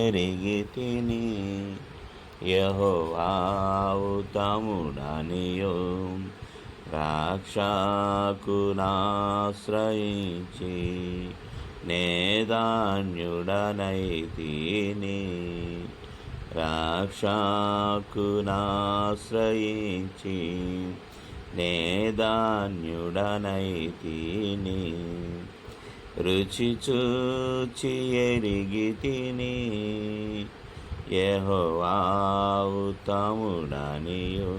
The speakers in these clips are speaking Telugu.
ఎరిగితిని యెహోవావు తముడనియు రక్షకునాశ్రయించి నేదాన్యుడనైతిని రక్షకునాశ్రయించి నేదాన్యుడనైతిని రుచి చూచి ఎరిగితిని యెహోవావు తముడనియు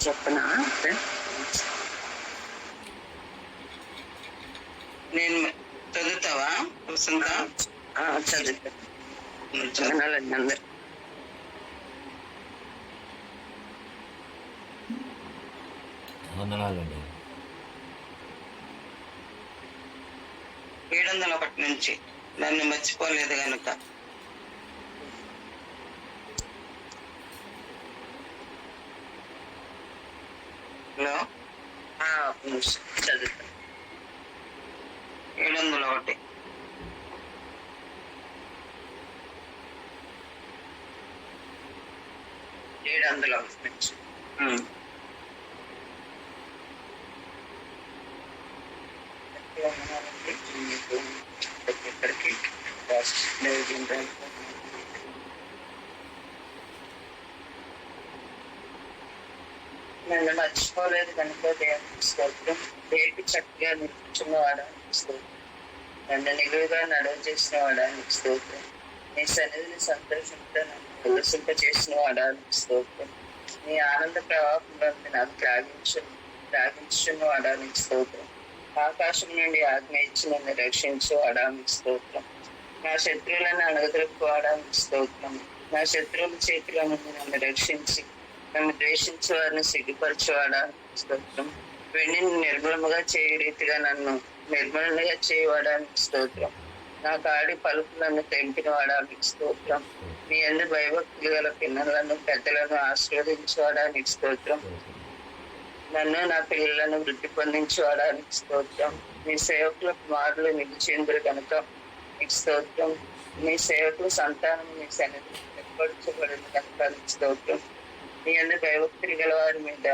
చెప్పనా? నేను చదువుతావా వసంత? చదువుతానండి అందరు. వందనాలండి. 701 నుంచి నన్ను మర్చిపోలేదు కనుక. హలో, చదువుతా. 701 నుంచి నన్ను మర్చిపోలేదు కనుక దేవునికి స్తోత్రం. దేనికి చక్కగా నిలుచున్న వాడానికి స్తోత్రం. నన్ను నిలువుగా నడువు చేసిన వాడానికి స్తోత్రం. నీ సన్నిధిని సంతోషంతో నన్ను ఉల్లసింప చేసిన వాడానికి స్తోత్రం. నీ ఆనంద ప్రవాహంలో నాకు త్రాగించున్న వాడానికి స్తోత్రం. ఆకాశం నుండి ఆజ్ఞ ఇచ్చి నన్ను రక్షించు వాడానికి స్తోత్రం. నా శత్రువులను అణగదొక్కుకోవడానికి స్తోత్రం. నా శత్రువుల చేతిలో నుండి నన్ను రక్షించి నన్ను ద్వేషించే వారిని సిగ్గుపరచేవాడానికి స్తోత్రం. వెండిని నిర్మలముగా చేయ రీతిగా నన్ను నిర్మలంగా చేయవాడానికి స్తోత్రం. నా కాడి పలుపులను తెంపిన వాడానికి స్తోత్రం. నీ యందు భయభక్తులు గల పిల్లలను పెద్దలను ఆశీర్వదించడానికి స్తోత్రం. నన్ను నా పిల్లలను వృద్ధి పొందించడానికి స్తోత్రం. నీ సేవకుల కుమారులు నిలిచేందుకు కనుక నీకు స్తోత్రం. నీ సేవకుల సంతానం నీ సన్నిధి ఏర్పరచబడిన కనుక నీకు స్తోత్రం. నీ యందు భయభక్తులు గల వారి మీద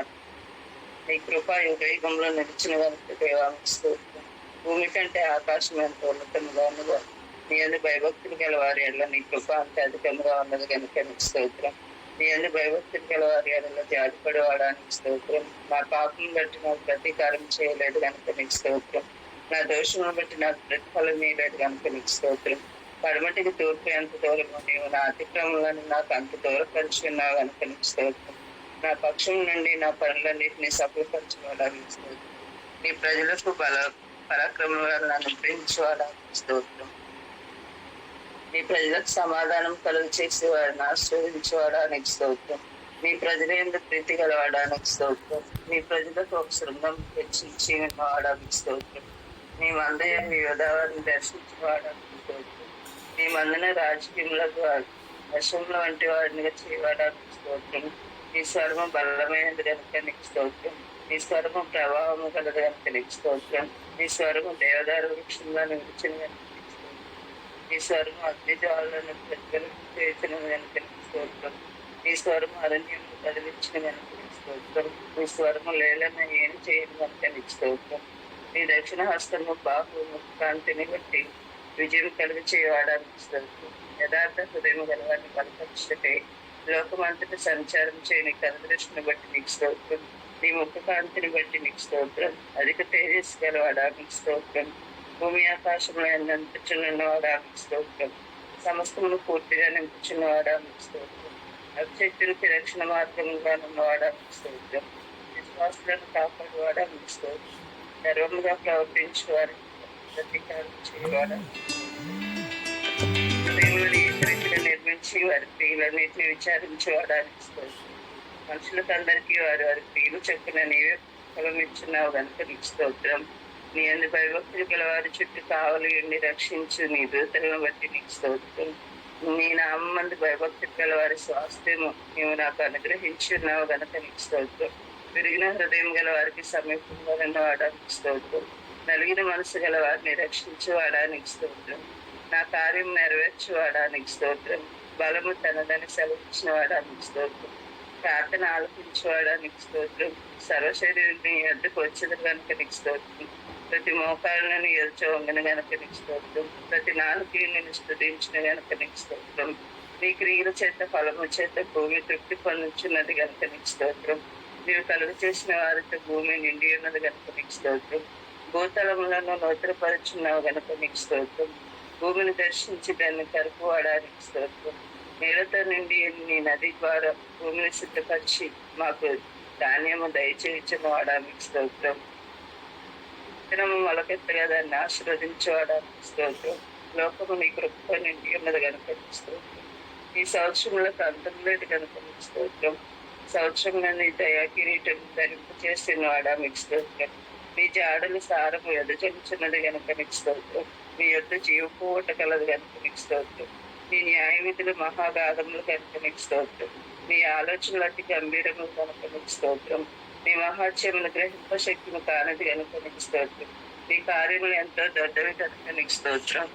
నీ కృప యుగయుగంలో నిలిచిన కనుక దేవానికి స్తోత్రం. భూమి కంటే ఆకాశం ఎంత ఉన్నతముగా ఉన్నదో నీ యందు భయభక్తులు గల వారి ఎడల నీ కృప అంత అధికంగా ఉన్నది కనుక నీకు స్తోత్రం. నీ యందు భయభక్తులు గల వారి ఎడల జాలిపడేవాడానికి స్తోత్రం. నా పాపం బట్టి నాకు ప్రతీకారం చేయలేదు కనుక నీకు స్తోత్రం. నా దోషమును బట్టి నాకు ప్రతిఫలం ఇవ్వలేదు కనుక నీకు స్తోత్రం. పడమటికి తూర్పు ఎంత దూరము నీవు నా అతిక్రమలను నాకు అంత దూరపరిచి ఉన్నావు కనుక నీకు స్తోత్రం. నా పక్షం నుండి నా పనులన్నింటినీ సఫలపరచుకోవడానికి స్తోత్రం. నీ ప్రజలకు పరాక్రమాలను అనుగ్రహించడానికి స్తోత్రం. నీ ప్రజలకు సమాధానం కలుగు చేసి వారిని ఆశీర్వదించడానికి స్తోత్రం. నీ ప్రజల యందు ప్రీతి గలవాడానికి స్తోత్రం. నీ ప్రజలకు ఒక శృంగం హెచ్చించి వాడానికి స్తోత్రం. నీ మందయం యోధావారిని దర్శించిన వాడానికి స్తోత్రం. నీ మందున రాజకీయములకు అశముల వంటి వాడిని చేయడానికి స్తోత్రం. నీ స్వరము బలమైనది కనుక నీకు స్తోత్రం. నీ స్వరము ప్రభావము కలదు కనుక నీకు స్తోత్రం. నీ స్వరము దేవదార వృక్షంగా నిలిచిన కనుక నీకు స్తోత్రం. నీ స్వరము అగ్నిజ్వాలను ప్రజ్వలించిన కనుక నీకు స్తోత్రం. నీ స్వరము అరణ్యంలో కదిలించిన కనుక నీకు స్తోత్రం. నీ స్వరము లేలన్న ఏమి చేయను కనుక నీకు స్తోత్రం. నీ దక్షిణ హస్తము బాహు కాంతిని బట్టి విజయం కలుగు చేయడానికి స్తోత్రం. యథార్థ హృదయం గలవారిని బలపరిచితే లోకమంతటి సంచారం చేయని కనుదృష్టిని బట్టి నీకు స్తోత్రం. నీ ముఖ కాంతిని బట్టి నీకు స్తోత్రం. అధిక తేజస్సు గలవాడానికి స్తోత్రం. భూమి ఆకాశంలో నింపుచున్నవాడానికి స్తోత్రం. సమస్తమును పూర్తిగా నింపుచున్నవాడానికి స్తోత్రం. అక్షక్తులకి రక్షణ మార్గంగా ఉన్నవాడానికి స్తోత్రం. విశ్వాసులను కాపాడువాడానికి స్తోత్రం. గర్వముగా ప్రవర్తించే వారికి ప్రతీకారం చేయవాడానికి క్రియలు నిర్మించి వారి క్రియలన్నింటినీ విచారించేవాడానికి స్తోత్రం. మనుషులకు అందరికీ వారి వారి క్రియలు చెప్పిన నీవే ఫలం ఇచ్చున్నావు కనుక నీకు స్తోత్రం. నీ అందు భయభక్తులు గల వారి చుట్టూ కావలి ఉండి రక్షించు నీ దూతలను బట్టి నీకు స్తోత్రం. నీ నామందు భయభక్తులు గల వారి స్వాస్థ్యము నీవు నాకు అనుగ్రహించున్నావు కనుక నీకు స్తోత్రం. విరిగిన హృదయం గల వారికి సమీపంగా వాడానికి స్తోత్రం. నలిగిన మనసు గల వారిని రక్షించేవాడానికి స్తోత్రం. నా కార్యం నెరవేర్చేవాడానికి స్తోత్రం. బలము తనదని సెలవిచ్చిన వాడానికి స్తోత్రం. ప్రార్థన ఆలపించేవాడానికి స్తోత్రం. సర్వశరీరుని ఎద్దుకు వచ్చేది కనుక నీకు స్తోత్రం. ప్రతి మోకాలను ఎదుచవంగన గనక నీకు స్తోత్రం. ప్రతి నాలుగు నేను స్తుతించిన గనక నీకు స్తోత్రం. నీ క్రియల చేత ఫలము చేత భూమి తృప్తి పొందుచున్నది గనక నీకు స్తోత్రం. నీవు కలుగు చేసిన వారితో భూమి నిండి ఉన్నది గనక నీకు స్తోత్రం. భూతలములను నూతనపరుచున్నావు గనక నీకు స్తోత్రం. భూమిని దర్శించి దాన్ని కరుపువాడానికి స్తోత్రం. నీళ్లతో నిండి నీ నది ద్వారా భూమిని సిద్ధపరిచి మాకు ధాన్యము దయచేయించిన వాడానికి స్తోత్రం. విత్తనము మొలకెత్తగా దాన్ని ఆశీర్వదించేవాడానికి స్తోత్రం. లోకము నీ కృపతో నిండి ఉన్నది కనుక నీకు స్తోత్రం. ఈ సంవత్సరంలో అంతం లేదు కనుక నీకు స్తోత్రం. సంవత్సరంలో నీ దయా కిరీటం ధరింపు చేసిన వాడానికి స్తోత్రం. నీ జాడలు సారము ఎదజలుచున్నది కనుక నీకు స్తోత్రం. నీ యొద్ద జీవపు ఓట కలదు కనుక నీకు స్తోత్రం. నీ న్యాయ విధులు మహాగాధములు కనుక నీకు స్తోత్రం. నీ ఆలోచనలు అతి గంభీరము కనుక నీకు స్తోత్రం. నీ మహాత్యమును గ్రహింప శక్తిని కానిది కనుక నీకు స్తోత్రం. నీ కార్యములు ఎంతో దొడ్డవి కనుక నీకు స్తోత్రం.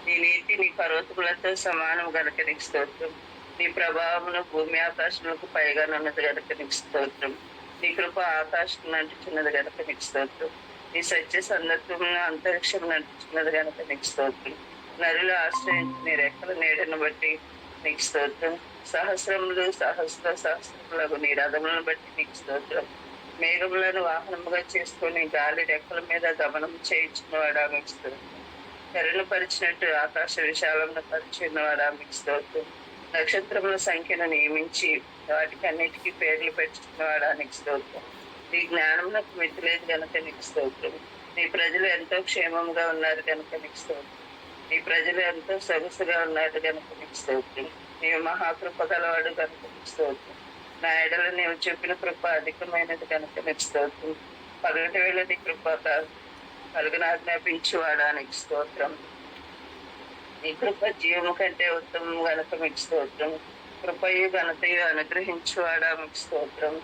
నీ నీతి నీ పర్వతములతో సమానం కనుక నీకు స్తోత్రం. నీ ప్రభావమును భూమి ఆకాశములకు పైగానున్నది కనుక నీకు స్తోత్రం. నీ కృప ఆకాశం అంటుచున్నది కనుక నీకు స్తోత్రం. నీ సత్య సందర్భమును అంతరిక్షం నడుచున్నది కనుక నీకు స్తోత్రం. నరులు ఆశ్రయించి నీ రెక్కల నీడను బట్టి నీకు స్తోత్రం. సహస్రములు సహస్రములకు నీ రథములను బట్టి నీకు స్తోత్రం. మేఘములను వాహనముగా చేసుకొని గాలి రెక్కల మీద గమనం చేయించిన వాడా మీకు స్తోత్రం. తెరను పరిచినట్టు ఆకాశ విశాలంలో పరిచిన వాడా మీకు స్తోత్రం. నక్షత్రముల సంఖ్యను నియమించి వాటికి అన్నిటికీ పేర్లు పెట్టిన వాడా నీకు స్తోత్రం. నీ జ్ఞానమునకు మితి లేదు కనుక నీకు స్తోత్రం. నీ ప్రజలు ఎంతో క్షేమంగా ఉన్నారు కనుక నీకు స్తోత్రం. నీ ప్రజలు ఎంతో సొగసుగా ఉన్నారు కనుక నీకు స్తోత్రం. నీవు మహాకృప గలవాడు కనుక నీకు స్తోత్రం. నా ఎడల నీవు చెప్పిన కృప అధికమైనది కనుక నీకు స్తోత్రం. పగటి వేళ నీ కృప కలుగునాజ్ఞాపించువాడా నీకు స్తోత్రం. నీ కృప జీవము కంటే ఉత్తమం గనుక మీకు స్తోత్రం. కృపయు ఘనతయు అనుగ్రహించువాడా మీకు స్తోత్రం.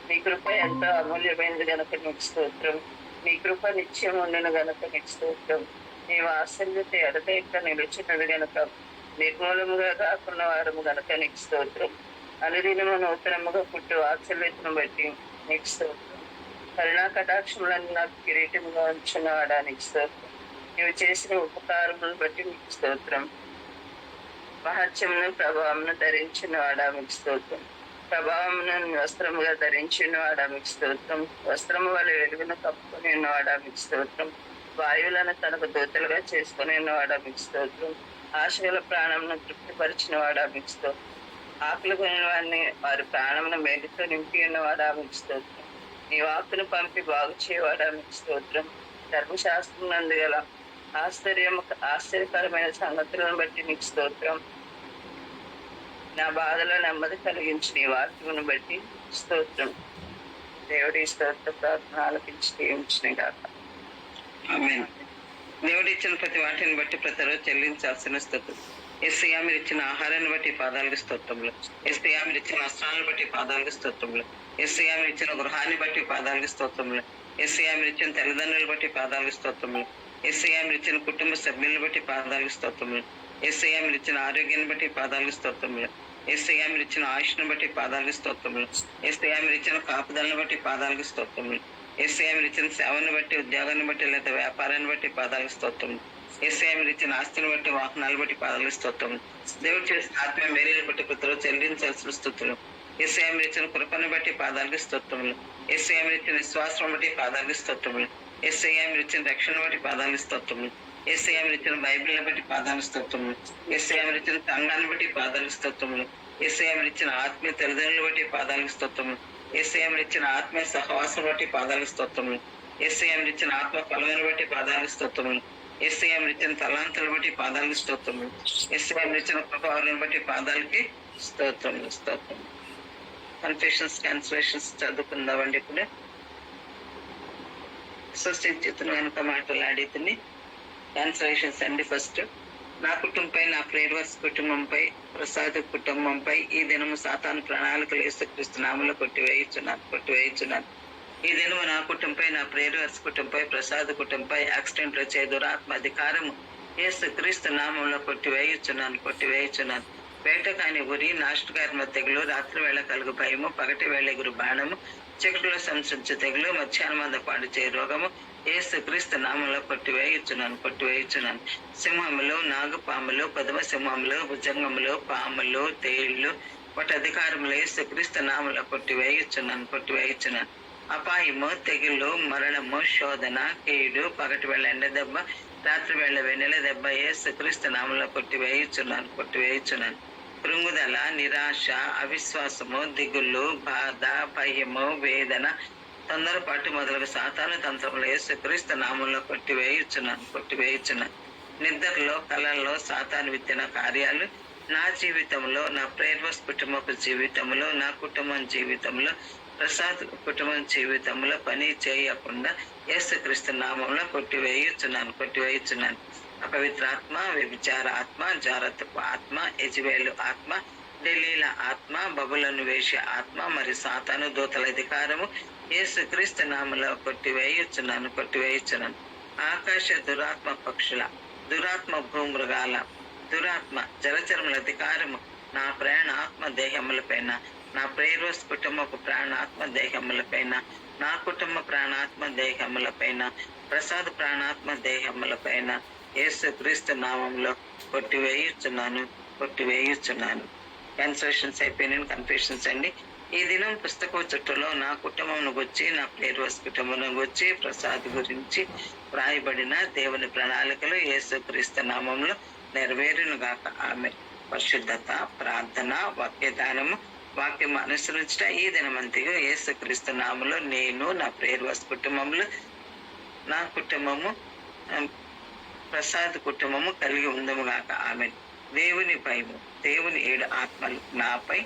నీ కృప ఎంతో అమూల్యమైనది గనక నీకు స్తోత్రం. నీ కృప నిత్యం ఉండిన గనక నీకు స్తోత్రం. నీ వాత్సల్యత ఎడతెక్క నిలిచినది గనక నిర్మూలముగా కాకున్న వారము గనక నీకు స్తోత్రం. అనుదినము నూతనముగా పుట్టు వాత్సల్యతను బట్టి నీకు స్తోత్రం. కరుణా కటాక్షములను నాకు కిరీటంగా ఉంచున్నవాడా నీకు స్తోత్రం. నీవు చేసిన ఉపకారములను బట్టి నీకు స్తోత్రం. మహత్యమును ప్రభావమును ధరించిన వాడా మీకు స్తోత్రం. ప్రభావమును వస్త్రముగా ధరించిన వాడా మీకు స్తోత్రం. వస్త్రము వల్ల వెలుగును కప్పుకొని ఉన్నవాడా మీకు స్తోత్రం. వాయువులను తనకు దూతలుగా చేసుకుని ఉన్నవాడా మీకు స్తోత్రం. ఆశగల ప్రాణమును తృప్తిపరిచిన వాడా మీకు స్తోత్రం. ఆకులు కొని వారిని వారి ప్రాణమును మేలుతో నింపి ఉన్నవాడా మీకు స్తోత్రం. నీ వాక్కును పంపి బాగు చేయవాడా మీకు స్తోత్రం. ధర్మశాస్త్రం నందు గల ఆశ్చర్యకరమైన సంగతులను బట్టి నీకు స్తోత్రం. నా బాధలో నెమ్మది కలిగించి నీ వాక్యమును బట్టి స్తోత్రం. దేవుడి స్తోత్ర ప్రార్థన ఆలపించి దీవించిన గాక. ఆమేన్. దేవుడు ఇచ్చిన ప్రతి వాటిని బట్టి ప్రతిరోజు చెల్లించాల్సిన స్తోత్రం. యేసయ్యా మీరు ఇచ్చిన ఆహారాన్ని బట్టి పాదాలకు స్తోత్రములు. యేసయ్యా మీరు ఇచ్చిన వస్త్రాలను బట్టి పాదాలకు స్తోత్రములు. యేసయ్యా మీరు ఇచ్చిన గృహాన్ని బట్టి పాదాలకు స్తోత్రములు. యేసయ్యా మీరు ఇచ్చిన తల్లిదండ్రులు బట్టి పాదాలకు స్తోత్రములు. యేసయ్యా మీరు ఇచ్చిన కుటుంబ సభ్యులను బట్టి పాదాలకు స్తోత్రములు. యేసయ్యా మీరు ఇచ్చిన ఆరోగ్యాన్ని బట్టి పాదాలకు స్తోత్రములు. యేసయ్యా మీరు ఇచ్చిన ఆయుష్ను బట్టి పాదాలకు స్తోత్రములు. యేసయ్యా మీరు ఇచ్చిన కాపుదలను బట్టి పాదాలకు స్తోత్రములు. యేసయ్యా మీరు ఇచ్చిన సేవను బట్టి, ఉద్యోగాన్ని బట్టి, లేదా వ్యాపారాన్ని బట్టి పాదాలకు స్తోత్రములు. యేసయ్యా మీరు ఇచ్చిన ఆస్తిని బట్టి, వాహనాలు బట్టి పాదాలకు స్తోత్రములు. దేవుడు చేసిన ఆత్మీయ మేలుని బట్టి ప్రతిరోజు చెల్లించాల్సిన స్తుతులు. యేసయ్యా మీరు ఇచ్చిన కృపను బట్టి పాదాలకు స్తోత్రములు. యేసయ్యా మీరు ఇచ్చిన విశ్వాసం బట్టి పాదాలకు స్తోత్రములు. యేసయ్యా మీరు ఇచ్చిన రక్షణ బట్టి పాదాలకు స్తోత్రములు. యేసయ్యా మీరు ఇచ్చిన బైబిల్ని బట్టి పాదాలకు స్తోత్రములు. యేసయ్యా మీరు ఇచ్చిన సంఘాన్ని బట్టి పాదాలకు స్తోత్రములు. యేసయ్యా మీరు ఇచ్చిన ఆత్మీయ తల్లిదండ్రులు బట్టి పాదాలకు స్తోత్రములు. యేసయ్యా మీరు ఇచ్చిన ఆత్మీయ సహవాసం బట్టి పాదాలకు స్తోత్రములు. యేసయ్యా మీరు ఇచ్చిన ఆత్మ ఫలమును బట్టి పాదాలకు స్తోత్రములు. ఎస్ఐ మీరు ఇచ్చిన తలాంతులు బట్టి పాదాలకి స్తోత్రములు. ఎస్ఐ మీరు ఇచ్చిన కృపావరం బట్టి పాదాలకి స్తోత్రములు స్తోత్రములు. కన్ఫెషన్స్ క్యాన్సలేషన్స్ చదువుకుందామండి. ఇప్పుడు సృష్టించుతున్న కనుక మాట్లాడితే క్యాన్సలేషన్స్ అండి. ఫస్ట్, నా కుటుంబంపై, నా ప్రేయర్స్ కుటుంబంపై, ప్రసాద్ కుటుంబంపై ఈ దినము సాతాను ప్రణాళికలు యేసుక్రీస్తు నామములో కొట్టివేయుచున్నాను. ఈ దినము నా కుటుంబంపై, నా ప్రేయర్స్ కుటుంబంపై, ప్రసాద్ కుటుంబంపై యాక్సిడెంట్ వచ్చే దురాత్మ అధికారము యేసుక్రీస్తు నామములో కొట్టివేయుచున్నాను. వేట కాని ఉరి, నాశనకారమ తెగులు, రాత్రి వేళ కలుగు భయము, పగటి వేళ ఎగురు బాణము, చీకటిలో సంచరించే తెగులు, మధ్యాహ్నమంద పాడు చే రోగము యేసుక్రీస్తు నామములో కొట్టివేయుచున్నాను. సింహములు, నాగుపాములు, పదమ సింహములు, భుజంగములు, పాములు, తేళ్లు వాటి అధికారములు యేసుక్రీస్తు నామములో కొట్టివేయుచున్నాను. అపాయము, తెగులు, మరణము, శోధన, కీడు, పగటి వేళ ఎండ దెబ్బ, రాత్రి వేళ వెన్నెల దెబ్బ యేసుక్రీస్తు నామములో కొట్టివేయుచున్నాను. కృంగుదల, నిరాశ, అవిశ్వాసము, దిగులు, బాధ, భయము, వేదన, తొందరపాటు మొదలగు సాతాను తంత్రములు యేసుక్రీస్తు నామములో కొట్టివేయుచున్నాను. నిద్రలో, కళల్లో సాతాను విత్తిన కార్యాలు నా జీవితంలో, నా ప్రేయర్స్ కుటుంబపు జీవితంలో, నా కుటుంబం జీవితంలో, ప్రసాద్ కుటుంబం జీవితంలో పని చేయకుండా యేసుక్రీస్తు నామములో కొట్టివేయుచున్నాను. అపవిత్రాత్మ, వ్యభిచార ఆత్మ, జారత్వపు ఆత్మ, యెజబెలు ఆత్మ, డెలీల ఆత్మ, బబులను వేష ఆత్మ మరియు సాతాను దూతల అధికారము యేసుక్రీస్తు నామములో కొట్టివేయుచున్నాను. ఆకాశ దురాత్మ పక్షుల, దురాత్మ భూమృగాల, దురాత్మ జలచరముల అధికారము నా ప్రాణాత్మ దేహములపైన, నా ప్రేయర్స్ కుటుంబపు ప్రాణాత్మ దేహములపైన, నా కుటుంబ ప్రాణాత్మ దేహములపైన, ప్రసాద్ ప్రాణాత్మ దేహములపైన యేసుక్రీస్తు నామములో కొట్టివేయుచున్నాను. క్యాన్సలేషన్స్ అయిపోయినాయి. కన్ఫెషన్స్ అండి. ఈ దినం పుస్తకం చుట్టూలో నా కుటుంబం గురించి, నా ప్రేయర్స్ కుటుంబం గురించి, ప్రసాద్ గురించి వ్రాయబడిన దేవుని ప్రణాళికలు యేసుక్రీస్తు నామములో నెరవేరునుగాక. ఆమె పరిశుద్ధత, ప్రార్థన, వాక్యదానము, వాక్యం అనుసరించట ఈ దినమంతయు యేసుక్రీస్తు నామములో నేను, నా ప్రేయర్స్ కుటుంబంలో, నా కుటుంబము, ప్రసాద్ కుటుంబము కలిగి ఉందముగాక. ఆమె దేవుని భయము, దేవుని 7 ఆత్మలు నాపై,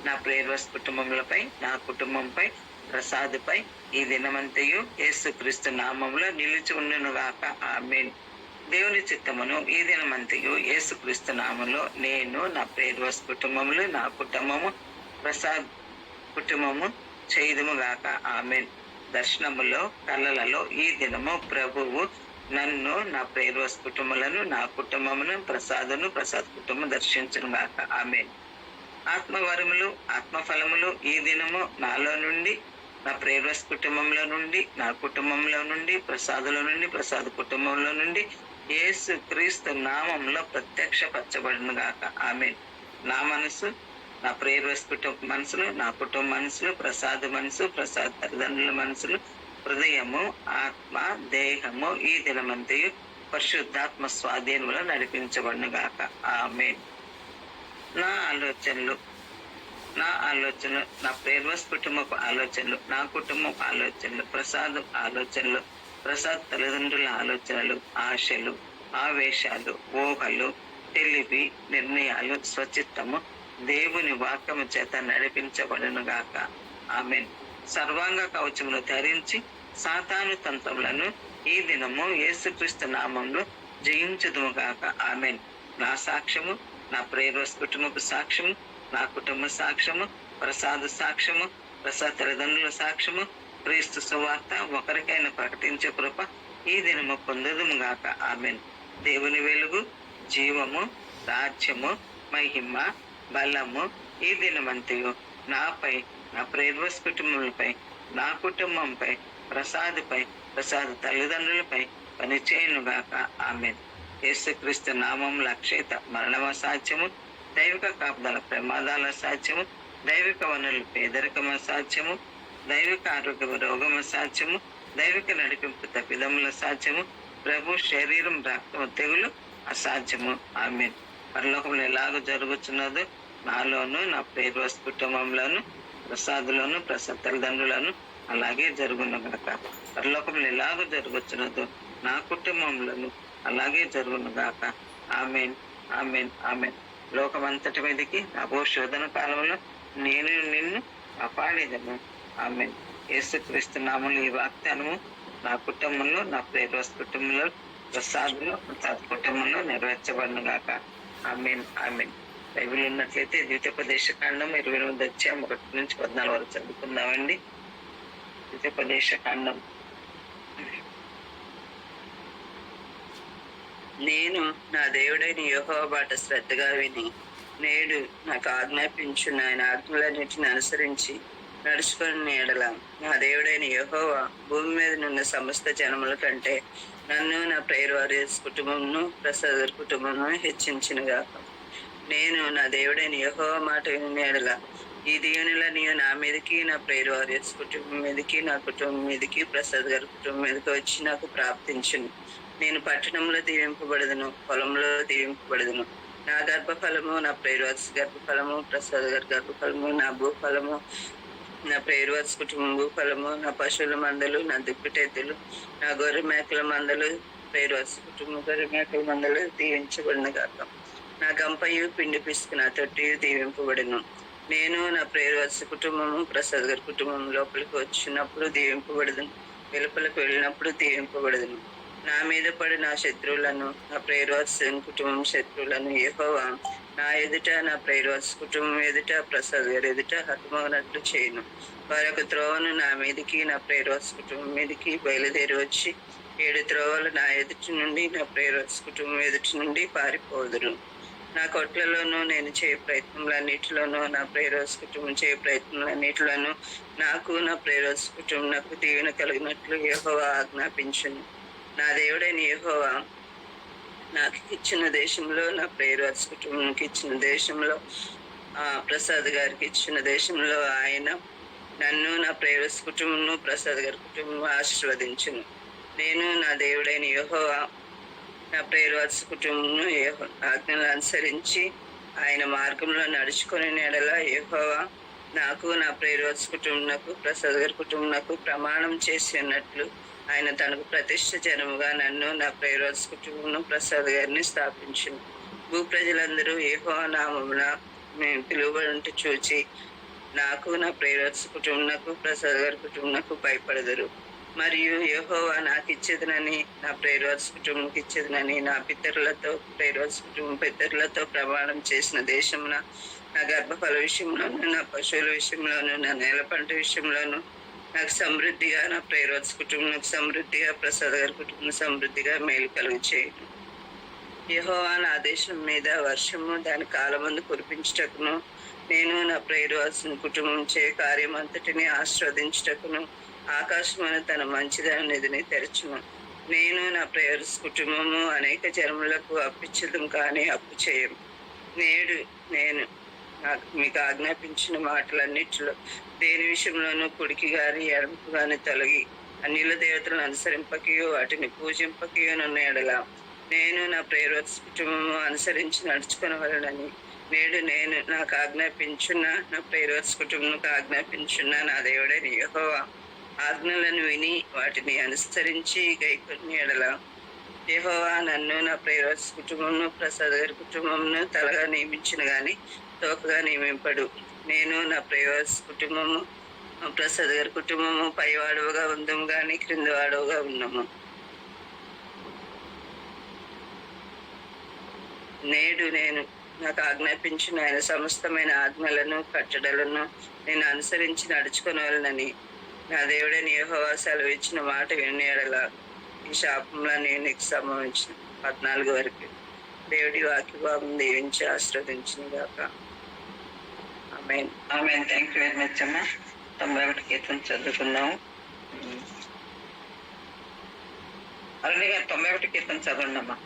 నా ప్రేయర్స్ కుటుంబములపై, నా కుటుంబంపై, ప్రసాద్పై ఈ దినమంతయు యేసుక్రీస్తు నామములో నిలిచి ఉండునుగాక. ఆమేన్. దేవుని చిత్తమును ఈ దినమంతయు యేసుక్రీస్తు నామములో నేను, నా ప్రేయర్స్ కుటుంబములు, నా కుటుంబము, ప్రసాద్ కుటుంబము చేయుదుముగాక. ఆమేన్. దర్శనములో, కళలలో ఈ దినము ప్రభువు నన్ను, నా ప్రేయర్స్ కుటుంబములను, నా కుటుంబమును, ప్రసాద్ కుటుంబం దర్శించునుగాక. ఆమేన్. ఆత్మవరములు, ఆత్మఫలములు ఈ దినము నాలో నుండి, నా ప్రేయర్స్ కుటుంబంలో నుండి, నా కుటుంబంలో నుండి, ప్రసాద్ కుటుంబంలో నుండి యేసుక్రీస్తు నామములో ప్రత్యక్షపరచబడునుగాక. ఆమేన్. నా మనసు, నా ప్రేయర్స్ కుటుంబ మనసులు, నా కుటుంబ మనసులు, ప్రసాద్ మనసు, ప్రసాద్ తల్లిదండ్రుల మనసులు, హృదయము, ఆత్మ, దేహము ఈ దినమంతయు పరిశుద్ధాత్మ స్వాధీనములో నడిపించబడునుగాక. ఆమేన్. నా ఆలోచనలు, నా ప్రేయర్స్ కుటుంబపు ఆలోచనలు, నా కుటుంబం ఆలోచనలు, ప్రసాద్ ఆలోచనలు, ప్రసాద్ తల్లిదండ్రుల ఆలోచనలు, ఆశలు, ఆవేశాలు, ఊహలు, తెలివి, నిర్ణయాలు స్వచిత్తము దేవుని వాక్యము చేత నడిపించబడునుగాక. ఆమేన్. సర్వాంగ కవచమును ధరించి సాతాను తంత్రములను ఈ దినము యేసుక్రీస్తు నామములో జయించుదుముగాక. ఆమేన్. నా సాక్ష్యము, నా ప్రేయర్స్ కుటుంబపు సాక్ష్యము, నా కుటుంబ సాక్ష్యము, ప్రసాద్ సాక్ష్యము, ప్రసాద్ తల్లిదండ్రుల సాక్ష్యము, క్రీస్తు సువార్త ఒకరికైనా ప్రకటించే కృప ఈ దినము పొందుదుముగాక. ఆమేన్. దేవుని వెలుగు, జీవము, రాజ్యము, మహిమ, బలము ఈ దినమంతయు నాపై, నా ప్రేయర్స్ కుటుంబములపై, నా కుటుంబంపై, ప్రసాద్ తల్లిదండ్రులపై పనిచేయునుగాక. ఆమేన్. యేసుక్రీస్తు నామముల అక్షేత మరణమ సాధ్యము, దైవిక కాపుదల ప్రమాదాల సాధ్యము, దైవిక వనరులు పేదరికమ సాధ్యము, దైవిక ఆరోగ్య రోగమ సాధ్యము, దైవిక నడిపింపు తప్పిదముల సాధ్యము, ప్రభు శరీరం రక్తము తెగులు అసాధ్యము. ఆమేన్. పరలోకంలో ఎలాగో జరుగుతున్నదో నాలోను, నా ప్రేయర్స్ కుటుంబంలోను, ప్రసాదులను, ప్రసాద్ తల్లిదండ్రులను అలాగే జరుగునుగాక. పరలోకంలో ఎలాగో జరుగుతున్నదో నా కుటుంబంలోను, అలాగే జరుగును గాక. Amen, amen, amen. లోకమంతటి మీదకి అపో శోధన కాలంలో నేను నిన్ను కాపాడేదను. ఆమెన్. యేసుక్రీస్తు నామములో ఈ వాగ్దానము నా కుటుంబంలో, నా ప్రేరస్ కుటుంబంలో, ప్రసాదులో, ప్రసాద్ కుటుంబంలో నెరవేర్చబడును గాక. Amen, amen. బైబిల్ ఉన్నట్లయితే ద్వితీయోపదేశ కాండం 28 అధ్యాయం 1 నుంచి 14 వరకు చదువుకుందామండి. ద్వితీయోపదేశ కాండం. నేను నా దేవుడైన యెహోవా బాట శ్రద్ధగా విని నేడు నాకు ఆజ్ఞాపించున్న ఆయన ఆజ్ఞలన్నిటిని అనుసరించి నడుచుకుని ఎడల నా దేవుడైన యెహోవా భూమి మీద నున్న సమస్త జనముల కంటే నన్ను నా ప్రేరు వారియస్ కుటుంబమును ప్రసాద్ కుటుంబమును హెచ్చించినగాక. నేను నా దేవుడైన యెహోవా మాట విని ఎడల ఈ దీవెనలన్నీ నా మీదకి, నా ప్రేరు వారియస్ కుటుంబం మీదకి, నా కుటుంబం మీదకి, ప్రసాద్ గారి కుటుంబం మీదకి వచ్చి నాకు ప్రాప్తించును. నేను పట్టణంలో దీవింపబడదును, పొలంలో దీవింపబడదును. నా గర్భఫలము, నా ప్రేరువాస్ గర్భఫలము, ప్రసాద్ గారి గర్భఫలము, నా భూఫలము, నా ప్రేరువాస్ కుటుంబం భూఫలము, నా పశువుల మందలు, నా దుప్పిటెద్దులు, నా గొర్రె మేకల మందలు, ప్రేరువాస్ కుటుంబం గొర్రె మేకల మందలు దీవించబడిన గాక. నా గంపయు పిండి పిసుకు నా తొట్టియు దీవింపబడిను. నేను నా ప్రేరువాస్ కుటుంబము, ప్రసాద్ గారి కుటుంబం లోపలికి వచ్చినప్పుడు దీవింపబడదును, వెలుపలకు వెళ్ళినప్పుడు దీవింపబడదును. నా మీద పడి నా శత్రువులను, నా ప్రేరువాస్ కుటుంబం శత్రువులను యెహోవా నా ఎదుట, నా ప్రేరువాస్ కుటుంబం ఎదుట, ప్రసాద్ గారి ఎదుట హతమగినట్లు చేయను. వారొక త్రోవను నా మీదకి, నా ప్రేరువాస్ కుటుంబం మీదకి బయలుదేరి వచ్చి 7 త్రోవలు నా ఎదుటి నుండి, నా ప్రేరువాస్ కుటుంబం ఎదుటి నుండి పారిపోదురు. నా కొట్లలోనూ నేను చేయ ప్రయత్నములన్నిటిలోనూ, నా ప్రేరువాస్ కుటుంబం చేయ ప్రయత్నములన్నిటిలోనూ నాకు, నా ప్రేరువాస్ కుటుంబం నాకు దీవెన కలిగినట్లు యెహోవా ఆజ్ఞాపించును. నా దేవుడైన యెహోవా నాకు ఇచ్చిన దేశంలో, నా ప్రేరువాస్ కుటుంబానికి ఇచ్చిన దేశంలో, ప్రసాద్ గారికి ఇచ్చిన దేశంలో ఆయన నన్ను, నా ప్రేరువాస్ కుటుంబం, ప్రసాద్ గారి కుటుంబం ఆశీర్వదించును. నేను నా దేవుడైన యెహోవా నా ప్రేరువాస్ కుటుంబం ఆజ్ఞలు అనుసరించి ఆయన మార్గంలో నడుచుకొని ఎడల యెహోవా నాకు, నా ప్రేరువాస్ కుటుంబకు, ప్రసాద్ గారి కుటుంబకు ప్రమాణం చేసి ఉన్నట్లు ఆయన తనకు ప్రతిష్ఠ జనముగా నన్ను, నా ప్రేరువాస్ కుటుంబం, ప్రసాద్ గారిని స్థాపించును. భూప్రజలందరూ యెహోవా నామమున పిలువబడుట చూచి నాకు, నా ప్రేరువాస్ కుటుంబకు, ప్రసాద్ గారి కుటుంబకు భయపడదురు. మరియు యెహోవా నాకు ఇచ్చేదనని, నా ప్రేరువాస్ కుటుంబంకి ఇచ్చేదనని నా పితరులతో, ప్రేరువాస్ కుటుంబం పితరులతో ప్రమాణం చేసిన దేశమున నా గర్భఫల విషయంలోను, నా పశువుల విషయంలోను, నా నేల పంట విషయంలోను నాకు సమృద్ధిగా, నా ప్రేరువాస్ కుటుంబానికి సమృద్ధిగా, ప్రసాద్ గారి కుటుంబం సమృద్ధిగా మేలు కలుగు చేయను. యెహోవా నా దేశం మీద వర్షము దాని కాలమందు కురిపించుటకును, నేను నా ప్రేరువాస్ కుటుంబం చే కార్యం అంతటిని ఆస్వాదించుటకును ఆకాశమును తన మంచిదైన నిధిని తెరచును. నేను, నా ప్రేరువాస్ కుటుంబము అనేక జనములకు అప్పిచ్చదం కానీ అప్పు చేయము. నేడు నేను నాకు మీకు ఆజ్ఞాపించిన మాటలన్నిటిలో దేని విషయంలోనూ కుడికి గాని ఎడమకు గాని తొలగి అన్యుల దేవతలను అనుసరింపకయో వాటిని పూజింపకయో నున్న ఎడల నేను, నా ప్రేరువాస్ కుటుంబము అనుసరించి నడుచుకొనవలెనని నేడు నేను నాకు ఆజ్ఞాపించున్న, నా ప్రేరువాస్ కుటుంబంకు ఆజ్ఞాపించున్న నా దేవుడైన యెహోవా ఆజ్ఞలను విని వాటిని అనుసరించి గైకొని ఎడల యెహోవా నన్ను, నా ప్రేరువాస్ కుటుంబమును, ప్రసాద్ గారి కుటుంబమును తలగా నియమించిన గాని తోకగా నియమింపడు. నేను, నా ప్రేరువాస్ కుటుంబము, ప్రసాద్ గారి కుటుంబము పైవాడవుగా ఉందము గాని క్రింద వాడవుగా ఉన్నాము. నేడు నేను నాకు ఆజ్ఞాపించిన ఆయన సమస్తమైన ఆజ్ఞలను, కట్టడలను నేను అనుసరించి నడుచుకొనవలనని నా దేవుడైన యెహోవా సెలవిచ్చిన మాట విని ఎడల ఈ శాపంలో నేను నీకు సంభవించిన 14 వరకు దేవుడి వాక్యభావం దీవించి ఆశీర్వదించిన గాక. Amen, amen. Thank you very much అమ్మా. 91 కీర్తన చదువుకుందాము. అరుణి గారు 91 కీర్తన చదవండి అమ్మా.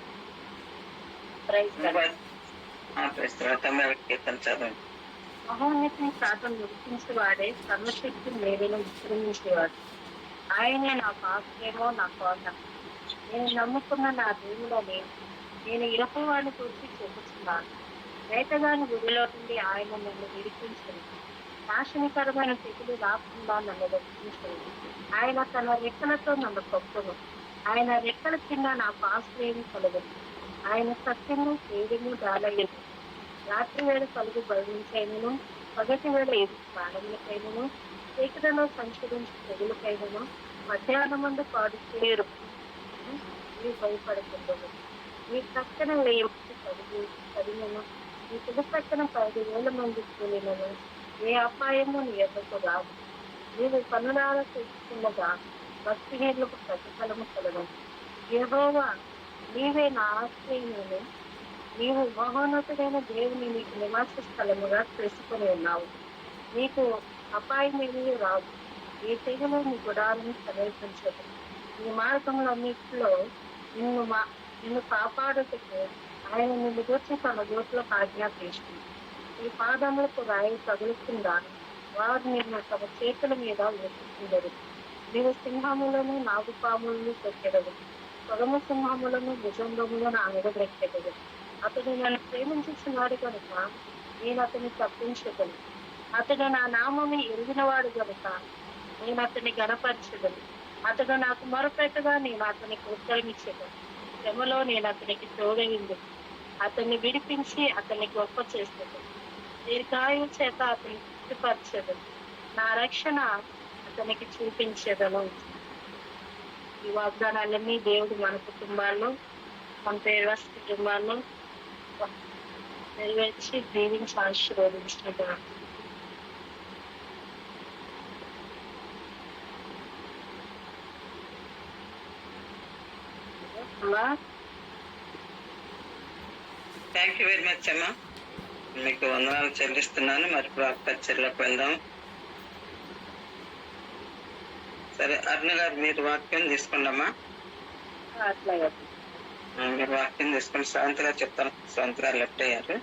91 కీర్తన చదవండి. మహోన్నతిని శాతం గుర్తించేవాడే సర్వశక్తిని లేదని విశ్రమించేవాడు. ఆయనే నా ఆశ్రయమో, నా కోట. నేను నమ్ముకున్న నా దేవుడని నేను యెహోవాను గురించి చెబుతున్నాను. వేటగాని గుడిలో నుండి ఆయన నన్ను విడిపించింది. నాశనకరమైన తెగులు రాకుండా నన్ను రక్షించింది. ఆయన తన రెక్కలతో నన్ను కప్పును. ఆయన రెక్కల కింద నాకు ఆశ్రయం కలగదు. ఆయన సత్యము వేడిము దాలయ్యదు. రాత్రి వేళ కలుగు భవించైనను, పగటి వేళ ఎదుగు ప్రాణములకైనను, చీకటిలో సంచరించు తెగులకైనను, మధ్యాహ్నమందు పాడు చేరు నీవు భయపడుతుండవు. నీ ప్రక్కన వేయమని కదిలినను, నీ తుది ప్రక్కన 10,000 మంది కూలినను ఏ అపాయము నీ ఎద్దకు రాదు. నీవు కన్నులారా చూసుకున్నగా భక్తిహీనులకు ప్రతిఫలము కలగదు. యెహోవా నీవే నా ఆశ్రయమును, నీవు మహోన్నతుడైన దేవుని నీకు నివాస స్థలముగా చేసుకుని ఉన్నావు. నీకు అపాయమేమీ రాదు, ఏ తెగులు నీ గుడాలను సమీపించదు. నీ మార్గములన్నిటిలో నిన్ను కాపాడుటకు ఆయన నిన్ను గూర్చి తన దూతలకు ఆజ్ఞాపిస్తుంది. నీ పాదములకు రాయి తగులుతుందా వారు నిన్ను తమ చేతుల మీద వేసుకుందరు. నీవు సింహములను నాగుపాములను కొట్టెదవు, పొగము సింహములను భుజంగములను అనగబెట్టెదవు. అతడు నన్ను ప్రేమించుచున్నాడు కనుక నేను అతన్ని తప్పించగలను. అతడు నా నామము ఎరిగినవాడు కనుక నేను అతన్ని గణపరచగలను. అతడు నాకు మొరపెట్టగా నేను అతనికి ఉత్తరమిచ్చేదను. శ్రమలో నేను అతనికి తోడైంది. అతన్ని విడిపించి అతన్ని గొప్ప చేసేది. దీర్ఘాయువు చేత అతన్ని తృప్తిపరచదు. నా రక్షణ అతనికి చూపించేదను. ఈ వాగ్దానాలన్నీ దేవుడు మన కుటుంబాల్లో, మన పేరువాసి కుటుంబాల్లో నెరవేర్చి దీవించి ఆశీర్వదించినట్టు. థ్యాంక్ యూ వెరీ మచ్ అమ్మా, మీకు వందనాలు చెల్లిస్తున్నాను. మరి ప్రార్థనలోకి వెళ్దాం. సరే అరుణ గారు, మీరు వాక్యం తీసుకోండమ్మా. అట్లాగే మీరు వాక్యం తీసుకుని శాంతి గారు చెప్తాను. శాంతి గారు లెఫ్ట్ అయ్యారు.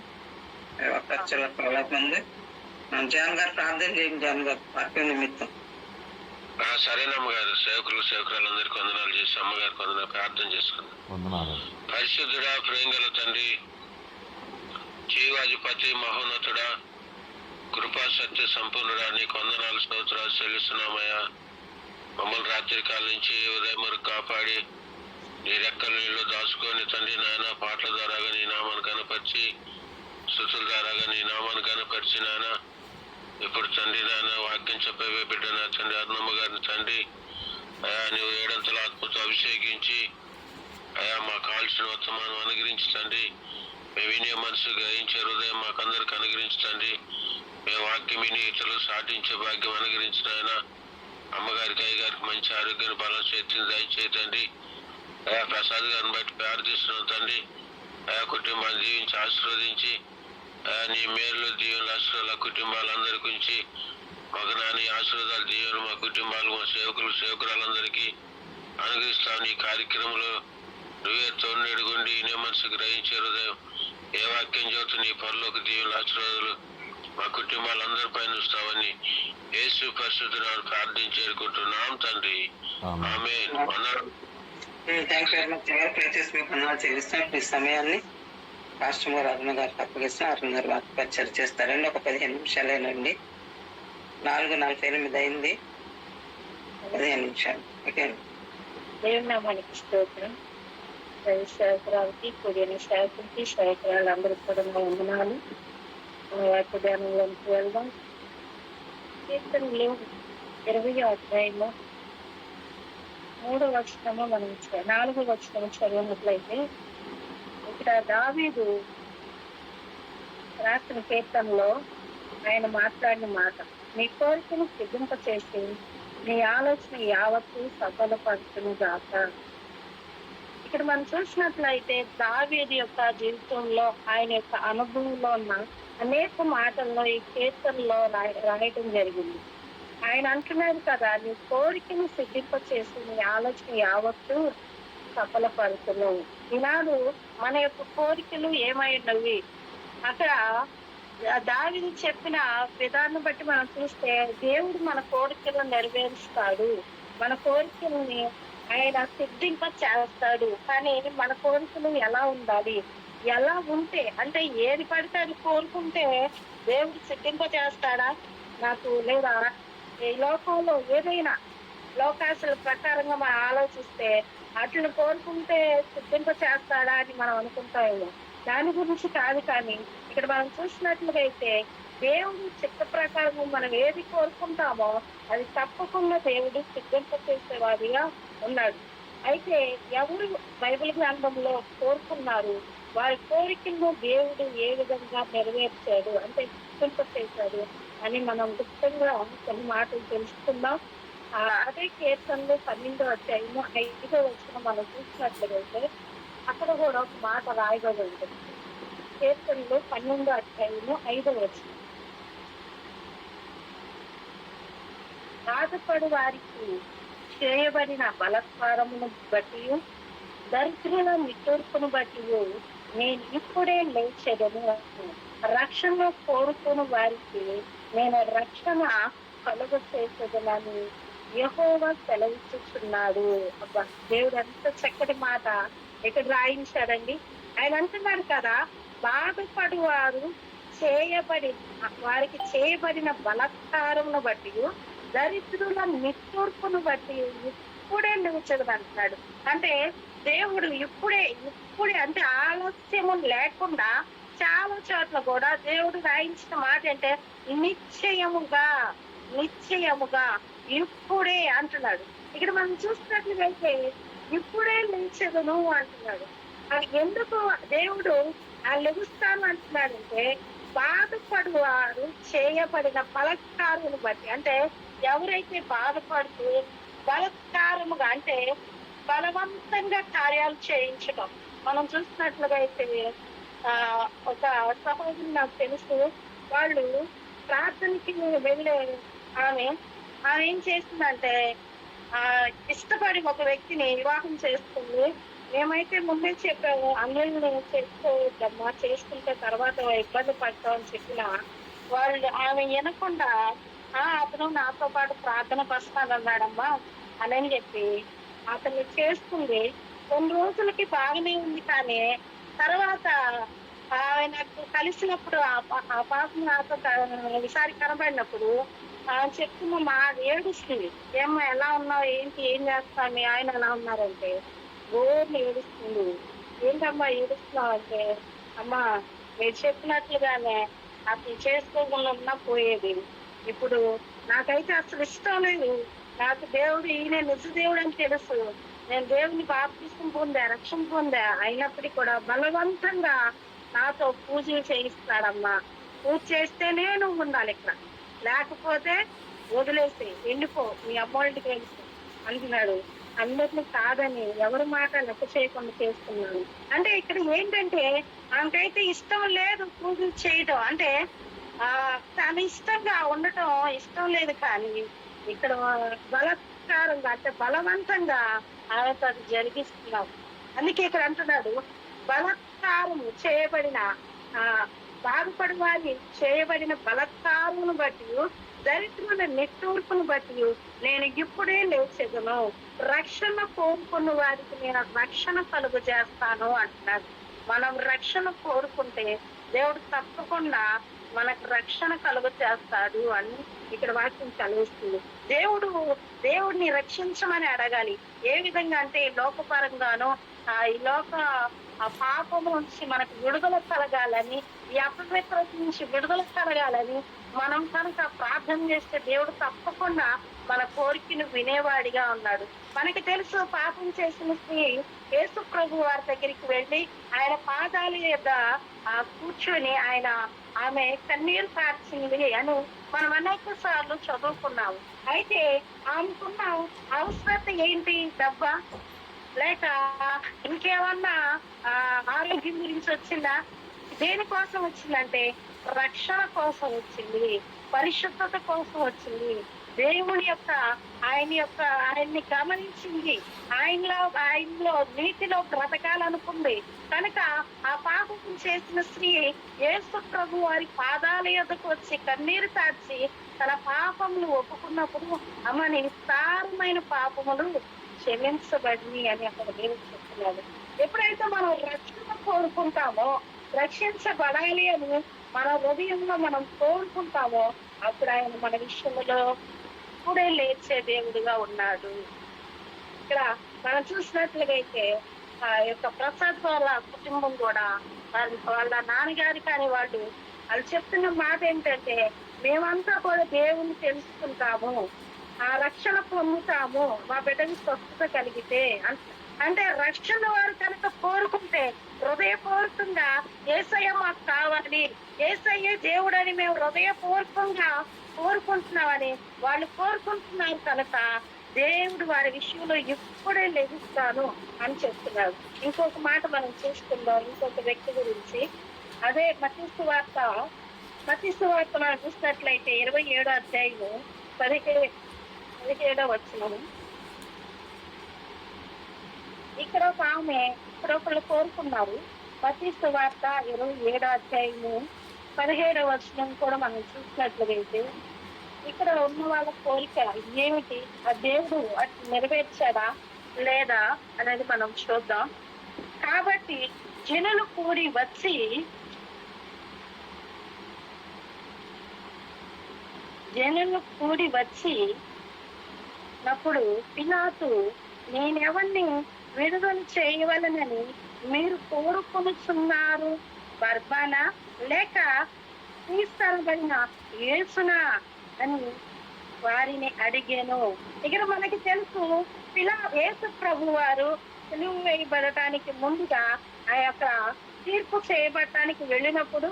చర్చలకు వెళ్ళక ముందు జాన్ గారు ప్రార్థన చేయండి. జాన్ గారు వాక్యం నిమిత్తం. సరేనమ్మ గారు, సేవకురాలందరికీ వందనాలు చేసి అమ్మగారికి వందనాలు ప్రార్థన చేసుకుందాం. పరిశుద్ధుడా, ప్రేంగల తండ్రి, జీవాధిపతి, మహోన్నతుడా, కృపా సత్య సంపూర్ణుడా, నీకు వందనాలు స్తోత్రాలు చెల్లిస్తున్నామయ్యా. మమ్మల్ని రాత్రి కాల నుంచి ఉదయం వరకు కాపాడి నీ రెక్కల నీళ్ళు దాచుకొని తండ్రి నాయన, పాటల ద్వారాగా నీ నామాన్ని కనపరిచి, స్తుతుల ద్వారాగా నీ నామాన్ని కనపరిచి నాయన, ఇప్పుడు తండ్రి నాయన వాక్యం చెప్పేవే బిడ్డ నా తండ్రి అరుణమ్మ గారిని తండ్రి అయా నువ్వు 7 ఆత్మతో అభిషేకించి అయా మాకు కావాల్సిన వర్తమానం అనుగ్రహించి తండ్రి, మేము వినే మనసు గ్రహించే హృదయం మాకందరికి అనుగ్రహించి తండ్రి, మేము వాక్యం విని ఇతరులు సాటించే భాగ్యం అనుగ్రహించిన ఆయన. అమ్మగారికి అయ్యగారికి మంచి ఆరోగ్యాన్ని బలం చేతిని దయచేతండి. అయా ప్రసాద్ గారిని బట్టి ప్రార్థిస్తున్నాం తండ్రి. అయా కుటుంబాన్ని దీవించి ఆశీర్వదించి అయా నీ మేలు దీవెనలు ఆశీర్వాదాల కుటుంబాలందరి గురించి మగనాని ఆశీర్వాదాలు దీవెనలు మా కుటుంబాలు, మా సేవకురాలందరికీ అనుగ్రహిస్తాం. నీ కార్యక్రమంలో నువ్వే తోడుగుండి ఇనే మనసు గ్రహించే హృదయం ఏ వాక్యం చదువుతూ నీ పరలోక దీవెనలు ఆశీర్వాదాలు మా కుటుంబాలందరిపై ఉంచుతావని యేసు పరిశుద్ధులను ప్రార్థించేరుకుంటున్నాం తండ్రి. ఆమేన్. థ్యాంక్స్ వెరీ మచ్ గారు. ప్రత్యేక మీకు వందనాలు చెల్లిస్తాం. ఈ సమయాన్ని రాష్ట్రం గారు అరుణ గారికి అప్పగిస్తాం. అరుణ గారు వాక్య చేస్తారండి. ఒక 15 నిమిషాలేనండి. 4:48 అయింది. 15 నిమిషాలు. ఓకే. దేవునామానికి స్తోత్రం. సేవకురాలకి, కూడిన సేవకులకి, సేవకురాలందరికీ కూడా వందనాలు. వాక్య ధ్యానంలోకి వెళ్దాం. కీర్తనలు 20వ అధ్యాయంలో 3వ వచనము మనం 4వ వచనం చదివినట్లయితే ఇక్కడ దావీదు రాసిన కీర్తనలో ఆయన మాట్లాడిన మాట, నీ కోరికను సిద్ధింపచేసి నీ ఆలోచన యావత్తు సఫలపరచును గాక. ఇక్కడ మనం చూసినట్లయితే దావీదు యొక్క జీవితంలో ఆయన యొక్క అనుభవంలో ఉన్న అనేక మాటల్లో ఈ కీర్తనలో రాయటం జరిగింది. ఆయన అంటున్నారు కదా, నీ కోరికను సిద్ధింపచేసి నీ ఆలోచన యావత్తు సఫలపరుచును. ఈనాడు మన యొక్క కోరికలు ఏమైనవి? అక్కడ దావీదు చెప్పిన విధానం బట్టి మనం చూస్తే దేవుడు మన కోరికలను నెరవేరుస్తాడు, మన కోరికల్ని ఆయన సిద్ధింప చేస్తాడు. కానీ మన కోరికలు ఎలా ఉండాలి, ఎలా ఉంటే, అంటే ఏది పడితే అది కోరుకుంటే దేవుడు సిద్ధింప చేస్తాడా? నాకు లేదా ఈ లోకంలో ఏదైనా లోకాసుల ప్రకారంగా మనం ఆలోచిస్తే అట్లా కోరుకుంటే సిద్ధింప చేస్తాడా అని మనం అనుకుంటాము. దాని గురించి కాదు, కానీ ఇక్కడ మనం చూసినట్లుగా అయితే దేవుడు చిత్త ప్రకారం మనం ఏది కోరుకుంటామో అది తప్పకుండా దేవుడు సిద్ధింప చేసేవాడిగా ఉన్నాడు. అయితే ఎవరు బైబిల్ గ్రంథంలో కోరుకున్నారు, వారి కోరికలను దేవుడు ఏ విధంగా నెరవేర్చాడు అంటే సిద్ధింప చేశాడు అని మనం గుప్తంగా కొన్ని మాటలు తెలుసుకుందాం. అదే కీర్తనలు 12వ అధ్యాయము 5వ వచనం మనం చూసినట్లయితే అక్కడ కూడా ఒక మాట రాయబడి ఉంటుంది. కీర్తనలు 12వ అధ్యాయము 5వ వచనం, బాధపడు వారికి చేయబడిన బలత్కారమును బట్టి దరిద్రుల నిట్టూర్పును బట్టి నేను ఇప్పుడే లేచెదను. రక్షణ కోరుకుని వారికి నేను రక్షణ కలుగ చేసేదనని యెహోవా సెలవిస్తున్నాడు. అబ్బా, దేవుడు ఎంత చక్కటి మాట ఇక్కడ రాయించాడండి. ఆయన అంటున్నాడు కదా, బాధపడు వారు వారికి చేయబడిన బలత్కారమును బట్టి దరిద్రుల నిట్టూర్పును బట్టి ఇప్పుడే నిలిచదు అంటున్నాడు. అంటే దేవుడు ఇప్పుడే అంటే ఆలస్యము లేకుండా చాలా చోట్ల కూడా దేవుడు రాయించిన మాట అంటే నిశ్చయముగా ఇప్పుడే అంటున్నాడు. ఇక్కడ మనం చూసినట్లయితే ఇప్పుడే లేచెదను అంటున్నాడు. అది ఎందుకు దేవుడు లెగుస్తాను అంటున్నాడంటే బాధపడువారు చేయబడిన బలత్కారమును బట్టి, అంటే ఎవరైతే బాధపడుతూ బలత్కారముగా అంటే బలవంతంగా కార్యాలు చేయించడం. మనం చూసినట్లుగా అయితే ఒక సహోదరు నాకు తెలుసు, వాళ్ళు ప్రార్థనకి వెళ్ళే ఆమె ఏం చేస్తుందంటే ఇష్టపడి ఒక వ్యక్తిని వివాహం చేసుకుంది. మేమైతే ముందే చెప్పాము, అన్యుల్ని చేసుకోవద్దమ్మా, చేసుకుంటే తర్వాత ఇబ్బంది పడతామని చెప్పినా వాళ్ళు ఆమె వినకుండా అతను నాతో పాటు ప్రార్థనకు వస్తానన్నాడమ్మా అని చెప్పి అతను చేసుకుంది. కొన్ని రోజులకి బాగానే ఉంది, కానీ తర్వాత నాకు కలిసినప్పుడు ఆ పాపం నాతో ఈసారి కనబడినప్పుడు చెప్తున్న మా ఏడుస్తుంది. ఏమ్మా ఎలా ఉన్నావు, ఏంటి, ఏం చేస్తావు, మీ ఆయన ఎలా ఉన్నారంటే గోర్ని ఏడుస్తుంది. ఏంటమ్మా ఏడుస్తున్నావు అంటే, అమ్మా మీరు చెప్పినట్లుగానే అతను చేసుకోకుండా ఉన్నా పోయేది. ఇప్పుడు నాకైతే అసలు ఇష్టం లేదు. నాకు దేవుడు ఈయన నిజ దేవుడు అని తెలుసు. నేను దేవుని బాప్తిసం పొందా, రక్షణ పొందా, అయినప్పటికీ కూడా బలవంతంగా నాతో పూజలు చేయిస్తాడమ్మా. పూజ చేస్తేనే నువ్వు ఉండాలి ఇక్కడ, లేకపోతే వదిలేసి వెళ్ళిపో, మీ అమ్మోళ్ళకి వెళ్ళిపో అంటున్నాడు. అందరినీ కాదని ఎవరి మాట లెక్క చేయకుండా చేస్తున్నాను. అంటే ఇక్కడ ఏంటంటే ఆమెకైతే ఇష్టం లేదు పూజలు చేయటం, అంటే తన ఇష్టంగా ఉండటం ఇష్టం లేదు, కానీ ఇక్కడ బలత్కారంగా అంటే బలవంతంగా ఆమెతో అది జరిగిస్తున్నాం. అందుకే ఇక్కడ అంటున్నాడు, బలత్కారము చేయబడిన బాధపడి వారి చేయబడిన బలత్కారమును బట్టి దరిద్రుల నిట్టూర్పును బట్టి నేను ఇప్పుడే లేచెదను. రక్షణ కోరుకున్న వారికి నేను రక్షణ కలుగు చేస్తాను అంటున్నాడు. మనం రక్షణ కోరుకుంటే దేవుడు తప్పకుండా మనకు రక్షణ కలుగు చేస్తాడు అని ఇక్కడ వాక్యం చదివిస్తుంది. దేవుడిని రక్షించమని అడగాలి. ఏ విధంగా అంటే లోకపరంగానో ఈ లోక పాపము నుంచి మనకు విడుదల కలగాలని, ఈ అపవిత్రత నుంచి విడుదల కలగాలని మనం కనుక ప్రార్థన చేస్తే దేవుడు తప్పకుండా మన కోరికను వినేవాడిగా ఉన్నాడు. మనకి తెలుసు, పాపం చేసిన స్త్రీ యేసు ప్రభు వారి దగ్గరికి వెళ్ళి ఆయన పాదాల యొక్క కూర్చొని ఆమె కన్నీరు కార్చింది అని మనం అనేక సార్లు చదువుకున్నాము. అయితే ఆమెకున్న అవసరత ఏంటి? డబ్బా, లేక ఇంకేమన్నా ఆరోగ్యం గురించి వచ్చిందా? దేనికోసం వచ్చిందంటే రక్షణ కోసం వచ్చింది, పరిశుద్ధత కోసం వచ్చింది. దేవుని యొక్క ఆయన్ని గమనించింది, ఆయనలో నీతిలో బ్రతకాలనుకుంది. కనుక ఆ పాపం చేసిన స్త్రీ యేసు ప్రభు వారి పాదాల యొద్దకు వచ్చి కన్నీరు కార్చి తన పాపములు ఒప్పుకున్నప్పుడు అమ్మ నీ విస్తారమైన పాపములు క్షమించబడి అని అక్కడ దేవుడు చెప్తున్నాడు. ఎప్పుడైతే మనం రక్షణ కోరుకుంటామో, రక్షించబడాలి అని మన హృదయంలో మనం కోరుకుంటామో, అప్పుడు ఆయన మన విషయంలో ఇప్పుడే లేచే దేవుడిగా ఉన్నాడు. ఇక్కడ మనం చూసినట్లుగైతే ఆ యొక్క ప్రసాద్ వాళ్ళ కుటుంబం కూడా వాళ్ళ నాన్నగారు కానీ వాళ్ళు చెప్తున్న మాట ఏంటంటే, మేమంతా కూడా దేవుని తెలుసుకుంటాము, ఆ రక్షణ పొందుతాము, మా బిడ్డకి స్వస్థత కలిగితే అంటే రక్షణ వారు కనుక కోరుకుంటే హృదయపూర్వకంగా యేసయ్య మాకు కావాలి, యేసయ్య దేవుడని మేము హృదయపూర్వకంగా కోరుకుంటున్నామని వాళ్ళు కోరుకుంటున్నారు కనుక దేవుడు వారి విషయంలో ఇప్పుడే లెగిస్తాను అని చెప్తున్నారు. ఇంకొక మాట మనం చూసుకుందాం, ఇంకొక వ్యక్తి గురించి. అదే మత్తయి సువార్త మనం చూసినట్లయితే 27వ అధ్యాయము 17వ వచనం. ఇక్కడ ఒక ఆమె ఒకళ్ళు కోరుకున్నారు. మత్తయి సువార్త 27వ అధ్యాయము 17వ వచనం కూడా మనం చూసినట్లయితే ఇక్కడ ఉన్న వాళ్ళ కోరిక ఏమిటి, ఆ దేవుడు అటు నెరవేర్చాడా లేదా అనేది మనం చూద్దాం. కాబట్టి జనులు కూడి వచ్చినప్పుడు పిలాతు, నేనెవరిని విడుదల చేయవలనని మీరు కోరుకొనుచున్నారు, బర్బానా లేక క్రీస్తనబడిన యేసునా అని వారిని అడిగాను. ఇక్కడ మనకి తెలుసు, యేసు ప్రభు వారు సిలువ వేయబడటానికి ముందుగా ఆ యొక్క తీర్పు చేయబడటానికి వెళ్ళినప్పుడు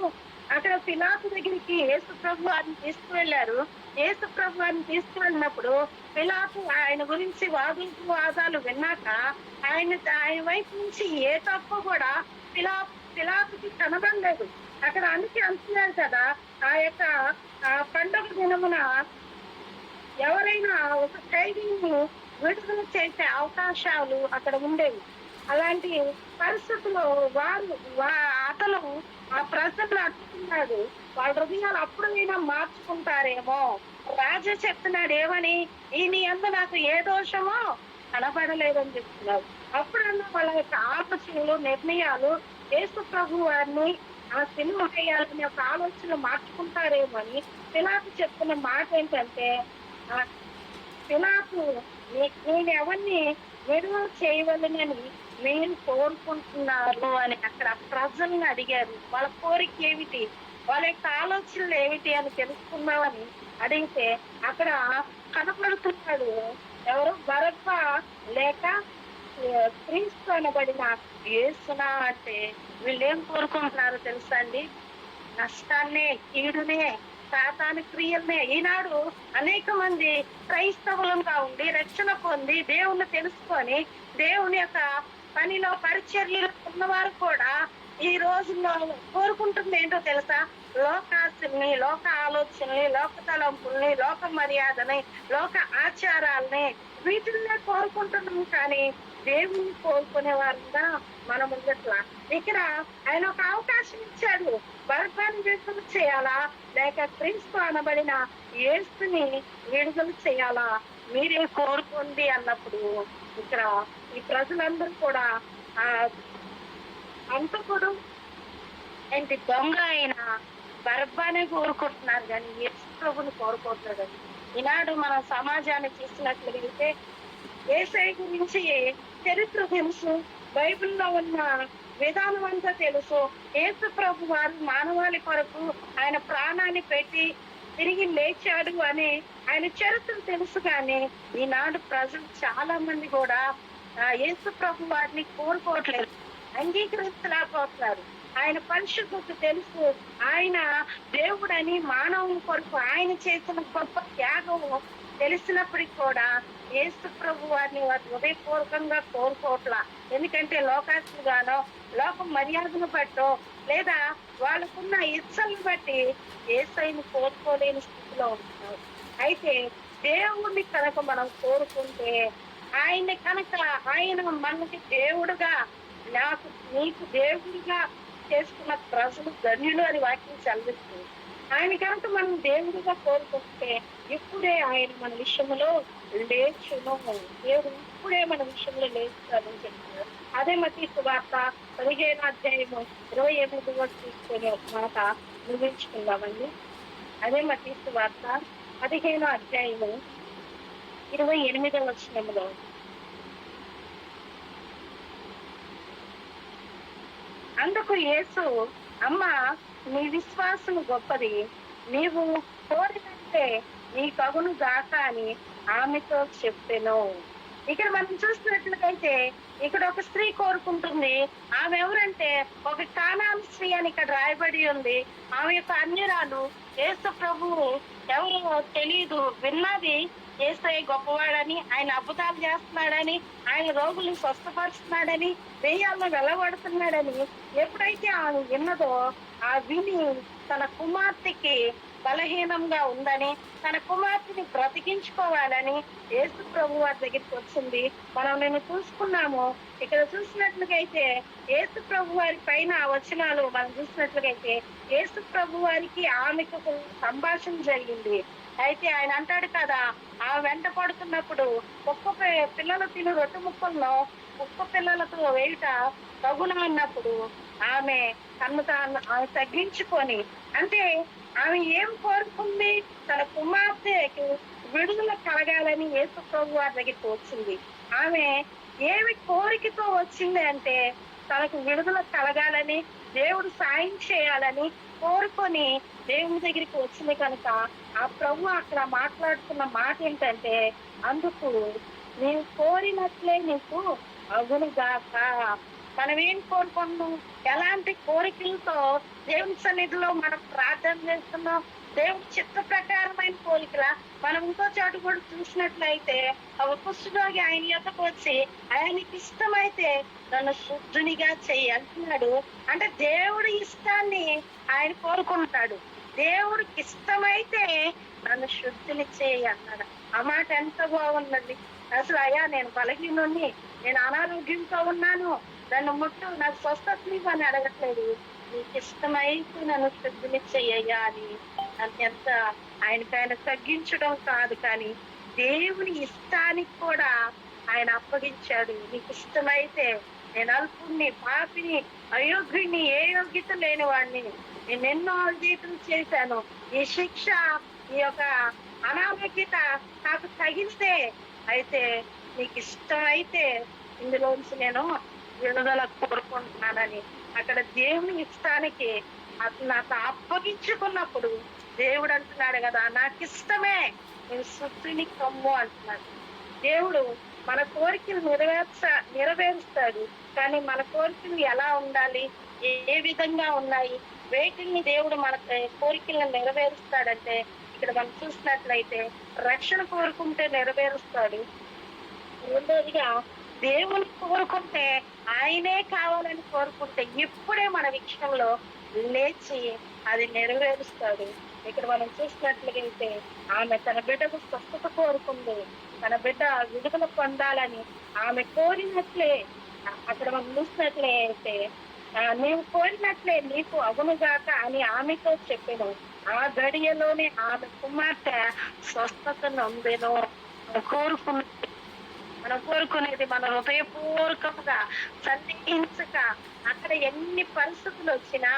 అక్కడ పిలాతు దగ్గరికి యేసు ప్రభు వారిని తీసుకువెళ్లారు. యేసు ప్రభు వారిని తీసుకువెళ్ళినప్పుడు పిలాతు ఆయన గురించి వాదాలు విన్నాక ఆయన వైపు నుంచి ఏ తప్పు కూడా పిలాతుకి కనబడలేదు. అక్కడ అంటున్నారు కదా, ఆ యొక్క పండుగ దినమున ఎవరైనా ఒక ఖైదీని విడుదల చేసే అవకాశాలు అక్కడ ఉండేవి. అలాంటి పరిస్థితుల్లో అతను ఆ ప్రజలు అడుగుతున్నాడు, వాళ్ళ హృదయాలు అప్పుడైనా మార్చుకుంటారేమో. రాజా చెప్తున్నాడు ఏమని, ఈయన యందు నాకు ఏ దోషమో కనబడలేదని చెప్తున్నాడు. అప్పుడన్నా వాళ్ళ యొక్క ఆలోచనలు నిర్ణయాలు యేసు ప్రభు వారిని ఆ సిలువ వేయాలని ఒక ఆలోచనలు మార్చుకుంటారేమో అని పిలాతు చెప్తున్న మాట ఏంటంటే, పిలాతు నేను ఎవరిని విడుదల చేయవలనని మీరు కోరుకుంటున్నారు అని అక్కడ ప్రజల్ని అడిగారు. వాళ్ళ కోరిక ఏమిటి, వాళ్ళ యొక్క ఆలోచనలు ఏమిటి అని తెలుసుకుందామని అడిగితే అక్కడ కనపడుతున్నాడు ఎవరు, బరబ్బా లేక క్రీస్తు అనబడిన యేసునా అంటే వీళ్ళు ఏం కోరుకుంటున్నారో తెలుసా అండి, నష్టాన్నే, కీడునే, సాతాను క్రియల్నే. ఈనాడు అనేక మంది క్రైస్తవులుగా ఉండి రక్షణ పొంది దేవుణ్ణి తెలుసుకొని దేవుని యొక్క పనిలో పరిచర్యలు ఉన్నవారు కూడా ఈ రోజుల్లో కోరుకుంటుంది ఏంటో తెలుసా, లోకాశల్ని, లోక ఆలోచనల్ని, లోక తలంపుల్ని, లోక మర్యాదని, లోక ఆచారాలని, వీటిల్నే కోరుకుంటున్నాం. కానీ దేవుణ్ణి కోరుకునే వారుగా మనం ఉండట్లా. ఇక్కడ ఆయన ఒక అవకాశం ఇచ్చాడు, బరబ్బాని విడుదల చేయాలా లేక క్రీస్తు అనబడిన యేసుని విడుదల చేయాలా, మీరే కోరుకోండి అన్నప్పుడు ఇక్కడ ఈ ప్రజలందరూ కూడా ఆ అంతకుడు ఏంటి దొంగ అయిన బరబ్బానే కోరుకుంటున్నారు కానీ యేసు ప్రభుని కోరుకుంటున్నాడు. ఈనాడు మన సమాజాన్ని చూసినట్లయితే యేసయ్య గురించి చరిత్ర తెలుసు, బైబిల్లో ఉన్న విధానం అంతా తెలుసు. యేసు ప్రభు వారు మానవాళి కొరకు ఆయన ప్రాణాన్ని పెట్టి తిరిగి లేచాడు అని ఆయన చరిత్ర తెలుసు. కానీ ఈనాడు ప్రజలు చాలా మంది కూడా యేసు ప్రభు వారిని కోరుకోవట్లేదు, అంగీకరించలేకపోతున్నారు. ఆయన పరిశుద్ధత తెలుసు, ఆయన దేవుడని మానవుని కొరకు ఆయన చేసిన గొప్ప త్యాగం తెలిసినప్పటికీ కూడా యేసు ప్రభు వారిని వారి హృదయపూర్వకంగా కోరుకోవట్లా. ఎందుకంటే లోకాసులుగానో లోక మర్యాదను బట్టో లేదా వాళ్ళకున్న ఇచ్చలను బట్టి యేసయ్యను కోరుకోలేని స్థితిలో ఉంటున్నారు. అయితే దేవుణ్ణి కనుక మనం కోరుకుంటే ఆయన్ని కనుక ఆయన మనకి దేవుడుగా నీకు దేవుడిగా చేసుకున్న ప్రజలు ధన్యులు అని వాక్యం చదివిస్తుంది. ఆయన కనుక మనం దేవుడిగా కోరుకుంటే ఇప్పుడే ఆయన మన విషయంలో లేచును, దేవుడు ఇప్పుడే మన విషయంలో లేచుతాడని చెప్తున్నారు. అదే మత్తయి సువార్త 15వ అధ్యాయము 28వ తీసుకొని ఒక మాట ముగించుకుందామండి. అదే మత్తయి సువార్త 15వ అధ్యాయము 28వ వచనంలో, అందుకు యేసు, అమ్మా, నీ విశ్వాసం గొప్పది, నీవు కోరినంటే నీ కగును గాక అని ఆమెతో చెప్పెను. ఇక్కడ మనం చూసినట్లయితే ఇక్కడ ఒక స్త్రీ కోరుకుంటుంది. ఆమె ఎవరంటే ఒక కానాను స్త్రీ అని ఇక్కడ రాయబడి ఉంది. ఆమె యొక్క అన్యురాలు. యేసు ప్రభువు ఎవరో తెలియదు, విన్నది యేసయ్య గొప్పవాడని, ఆయన అద్భుతాలు చేస్తున్నాడని, ఆయన రోగుల్ని స్వస్థపరుస్తున్నాడని, దెయ్యాలను వెళ్ళగొడుతున్నాడని ఎప్పుడైతే ఆమె విన్నదో, ఆ విని తన కుమార్తెకి బలహీనంగా ఉందని, తన కుమార్తెని బ్రతికించుకోవాలని యేసు ప్రభు వారి దగ్గరికి వచ్చింది. మనం నేను చూసుకున్నాము. ఇక్కడ చూసినట్లుగైతే యేసు ప్రభు వారి పైన వచనాలు మనం చూసినట్లుగైతే యేసు ప్రభు వారికి ఆమెకు ఒక సంభాషణ జరిగింది. అయితే ఆయన అంటాడు కదా, ఆ వెంట పడుతున్నప్పుడు కుక్క పిల్లలు తిను రొట్టె ముక్కలను కుక్క పిల్లలతో వేయుట తగున అన్నప్పుడు ఆమె తను ఆమె తగ్గించుకొని, అంటే ఆమె ఏం కోరుకుంది? తన కుమార్తెకు విడుదల కలగాలని యేసు ప్రభు వారి దగ్గరికి వచ్చింది. ఆమె ఏమి కోరికతో వచ్చింది అంటే తనకు విడుదల కలగాలని, దేవుడు సాయం చేయాలని కోరుకొని దేవుని దగ్గరికి వచ్చింది కనుక ఆ ప్రభు అక్కడ మాట్లాడుతున్న మాట ఏంటంటే, అందుకు నీవు కోరినట్లే నీకు అగునుగాక. మనం ఏం కోరుకున్నాం? ఎలాంటి కోరికలతో దేవుని సన్నిధిలో మనం ప్రార్థన చేస్తున్నాం? దేవుని చిత్త ప్రకారమైన కోరికల. మనం ఇంకో చోటు కూడా చూసినట్లయితే ఒక కుష్ఠరోగి ఆయన యొద్దకు వచ్చి, ఆయనకి ఇష్టమైతే నన్ను శుద్ధునిగా చెయ్యి అంటున్నాడు. అంటే దేవుడి ఇష్టాన్ని ఆయన కోరుకుంటాడు. దేవుడికి ఇష్టమైతే నన్ను శుద్ధిని చేయి అన్నాడు. ఆ మాట ఎంత బాగున్నది అసలు. అయ్యా, నేను బలహీనుని, నేను అనారోగ్యంతో ఉన్నాను, నన్ను ముట్టు, నాకు స్వస్థతని అని అడగట్లేదు. నీకు ఇష్టమైతే నన్ను శుద్ధిని చెయ్యయ్యా అని ఎంత ఆయన తగ్గించడం కాదు, కానీ దేవుని ఇష్టానికి కూడా ఆయన అప్పగించాడు. నీకు ఇష్టమైతే, నేను అల్పుణ్ణి, పాపిని, అయోగ్యుని, ఏ యోగ్యత లేని వాడిని, నేను ఎన్నో జీవితం చేశాను, ఈ శిక్ష, ఈ యొక్క అనారోగ్యత నాకు తగిలితే, అయితే నీకు ఇష్టమైతే ఇందులోంచి నేను విడుదల కోరుకుంటున్నానని అక్కడ దేవుని ఇష్టానికి నాకు అప్పగించుకున్నప్పుడు దేవుడు అంటున్నాడు కదా, నాకు ఇష్టమే, నేను శుద్ధిని కమ్ము అంటున్నాడు. దేవుడు మన కోరికలు నెరవేరుస్తాడు. కానీ మన కోరికలు ఎలా ఉండాలి, ఏ విధంగా ఉన్నాయి, వేటిని దేవుడు మన కోరికలను నెరవేరుస్తాడంటే ఇక్కడ మనం చూసినట్లయితే రక్షణ కోరుకుంటే నెరవేరుస్తాడు. రెండోదిగా దేవుని కోరుకుంటే, ఆయనే కావాలని కోరుకుంటే ఇప్పుడే మన విషయంలో లేచి అది నెరవేరుస్తాడు. ఇక్కడ మనం చూసినట్లయితే ఆమె తన బిడ్డకు స్వస్థత కోరుకుంది, తన బిడ్డ విడుదల పొందాలని ఆమె కోరినట్లే. అక్కడ మనం చూసినట్లయితే నీవు కోరినట్లే నీకు అగునుగాక అని ఆమెతో చెప్పాను. ఆ గడియలోనే ఆమె కుమార్తె స్వస్థత నొందెను. మనం కోరుకునేది మన హృదయపూర్వకంగా సందేహించక, అక్కడ ఎన్ని పరిస్థితులు వచ్చినా,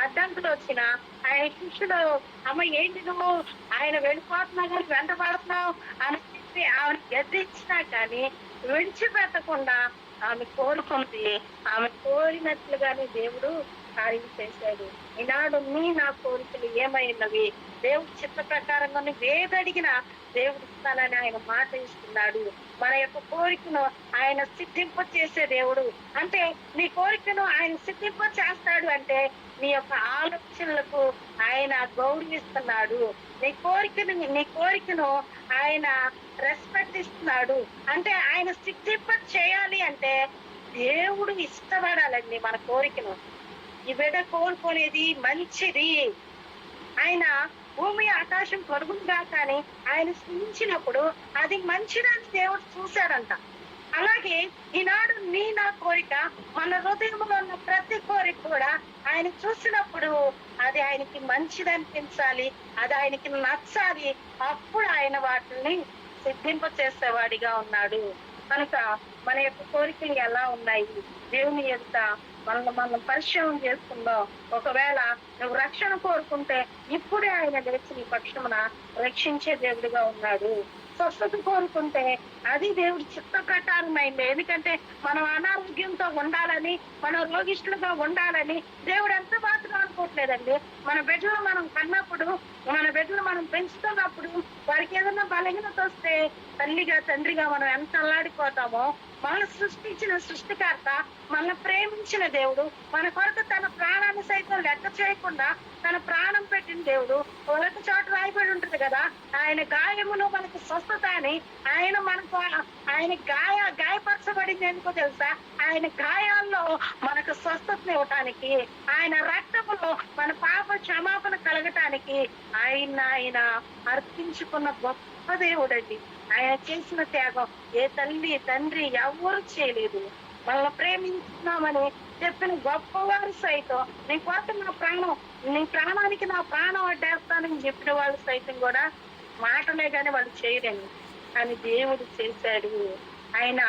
అడ్డంకులు వచ్చినా, ఆయన శిష్యులు అమ్మ ఏంటి నువ్వు ఆయన వెళ్ళిపోతున్నా కానీ వెంటబడుతున్నావు అని చెప్పి ఆమె గద్దించినా కానీ విడిచిపెట్టకుండా ఆమె కోరుకుంది. ఆమె కోరినట్లుగానే దేవుడు కార్యం చేశాడు. ఈనాడు నా కోరికలు ఏమైనవి? దేవుడి చిత్త ప్రకారంగా ఏదడిగినా దేవుడు ఇస్తానని ఆయన మాట ఇస్తున్నాడు. మన యొక్క కోరికను ఆయన సిద్ధింప చేసే దేవుడు. అంటే నీ కోరికను ఆయన సిద్ధింప చేస్తాడు అంటే నీ యొక్క ఆలోచనలకు ఆయన గౌరవిస్తున్నాడు. నీ కోరికను ఆయన రెస్పెక్ట్ ఇస్తున్నాడు. అంటే ఆయన సిద్ధింప చేయాలి అంటే దేవుడు ఇష్టపడాలండి మన కోరికను. ఈ బిడ్డ కోరుకునేది మంచిది. ఆయన భూమి ఆకాశం కలుగుగా కానీ ఆయన సృష్టించినప్పుడు అది మంచిదని దేవుడు చూశాడంట. అలాగే ఈనాడు నా కోరిక, మన హృదయంలో ఉన్న ప్రతి కోరిక కూడా ఆయన చూసినప్పుడు అది ఆయనకి మంచిది అనిపించాలి, అది ఆయనకి నచ్చాలి. అప్పుడు ఆయన వాటిని సిద్ధింప చేసేవాడిగా ఉన్నాడు. కనుక మన యొక్క కోరికలు ఎలా ఉన్నాయి? దేవుని యొక్క మనం పరిచయం చేసుకుందాం. ఒకవేళ నువ్వు రక్షణ కోరుకుంటే ఇప్పుడే ఆయన లేచి నీ పక్షమున రక్షించే దేవుడిగా ఉన్నాడు. స్వస్థత కోరుకుంటే అది దేవుడి చిత్త ప్రకారమైంది. ఎందుకంటే మనం అనారోగ్యంతో ఉండాలని, మనం రోగిష్ఠులుగా ఉండాలని దేవుడు ఎంత మాత్రం అనుకోవట్లేదండి. మన బిడ్డలు మనం కన్నప్పుడు, మన బిడ్డలు మనం పెంచుతున్నప్పుడు వారికి ఏదైనా బలహీనత వస్తే తల్లిగా తండ్రిగా మనం ఎంత అల్లాడిపోతామో, మనల్ని సృష్టించిన సృష్టికర్త, మనల్ని ప్రేమించిన దేవుడు, మన కొరకు తన ప్రాణాన్ని సైతం లెక్క చేయకుండా తన ప్రాణం పెట్టిన దేవుడు. ఒక చోట రాయబడి ఉంటుంది కదా, ఆయన గాయములు మనకు స్వస్థత అని. ఆయన గాయపరచబడింది ఎందుకో తెలుసా? ఆయన గాయాల్లో మనకు స్వస్థతని ఇవ్వటానికి, ఆయన రక్తములో మన పాప క్షమాపణ కలగటానికి ఆయన అర్పించుకున్న గొప్ప దేవుడండి. ఆయన చేసిన త్యాగం ఏ తల్లి తండ్రి ఎవరు చేయలేదు. మనల్ని ప్రేమించున్నామని చెప్పిన గొప్పవారు సైతం, నీ కొరకు నా ప్రాణం, నీ ప్రాణానికి నా ప్రాణం అడ్డేస్తానని చెప్పిన వాళ్ళు సైతం కూడా మాటలే కానీ వాళ్ళు చేయలేము. కానీ దేవుడు చేశాడు. ఆయన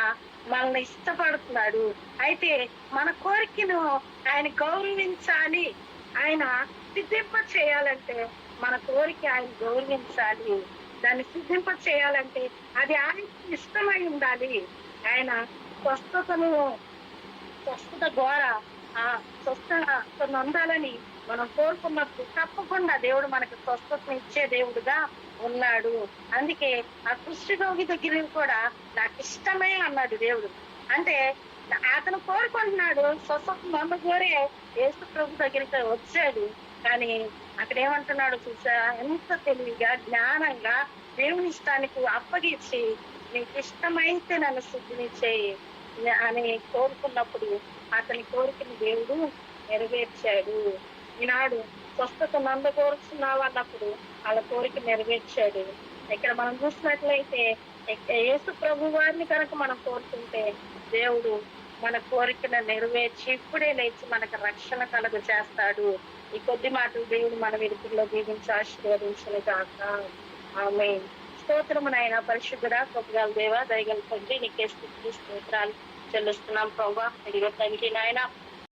మనల్ని ఇష్టపడుతున్నాడు. అయితే మన కోరికను ఆయన గౌరవించాలి. ఆయన సిద్ధింప చేయాలంటే మన కోరిక ఆయన గౌరవించాలి. దాన్ని సిద్ధింప చేయాలంటే అది ఆయనకి ఇష్టమై ఉండాలి. ఆయన స్వస్థత ద్వారా ఆ స్వస్థత నొందాలని మనం కోరుకున్నప్పుడు తప్పకుండా దేవుడు మనకు స్వస్థతను ఇచ్చే దేవుడుగా ఉన్నాడు. అందుకే ఆ కుష్ఠరోగి దగ్గర కూడా నాకు ఇష్టమే అన్నాడు దేవుడు. అంటే అతను కోరుకుంటున్నాడు, స్వస్థత నొందగోరే యేసు ప్రభు దగ్గరికి వచ్చాడు. కానీ అక్కడ ఏమంటున్నాడు చూసా, ఎంత తెలివిగా జ్ఞానంగా దేవుని ఇష్టానికి అప్పగించి నీకు ఇష్టమైతే నన్ను శుద్ధిని చేయి అని కోరుకున్నప్పుడు అతని కోరికను దేవుడు నెరవేర్చాడు. ఈనాడు స్వస్థత నందకోరుచున్నావు అన్నప్పుడు వాళ్ళ కోరిక నెరవేర్చాడు. ఇక్కడ మనం చూసినట్లయితే యేసు ప్రభు వారిని కనుక మనం కోరుకుంటే దేవుడు మన కోరికను నెరవేర్చి ఇప్పుడే లేచి మనకు రక్షణ కలుగ చేస్తాడు. ఈ కొద్ది మాటలు దేవుడు మన వెలుగులో దీవించి ఆశీర్వదించిన కాక ఆమేన్. స్తోత్రమునైనా పరిశుద్ధుడా, కృపగల దేవా, దయగల తండ్రి, నీకే స్తుతులు స్తోత్రాలు చెల్లిస్తున్నాం ప్రభా. ఇదిగో తండ్రి నాయన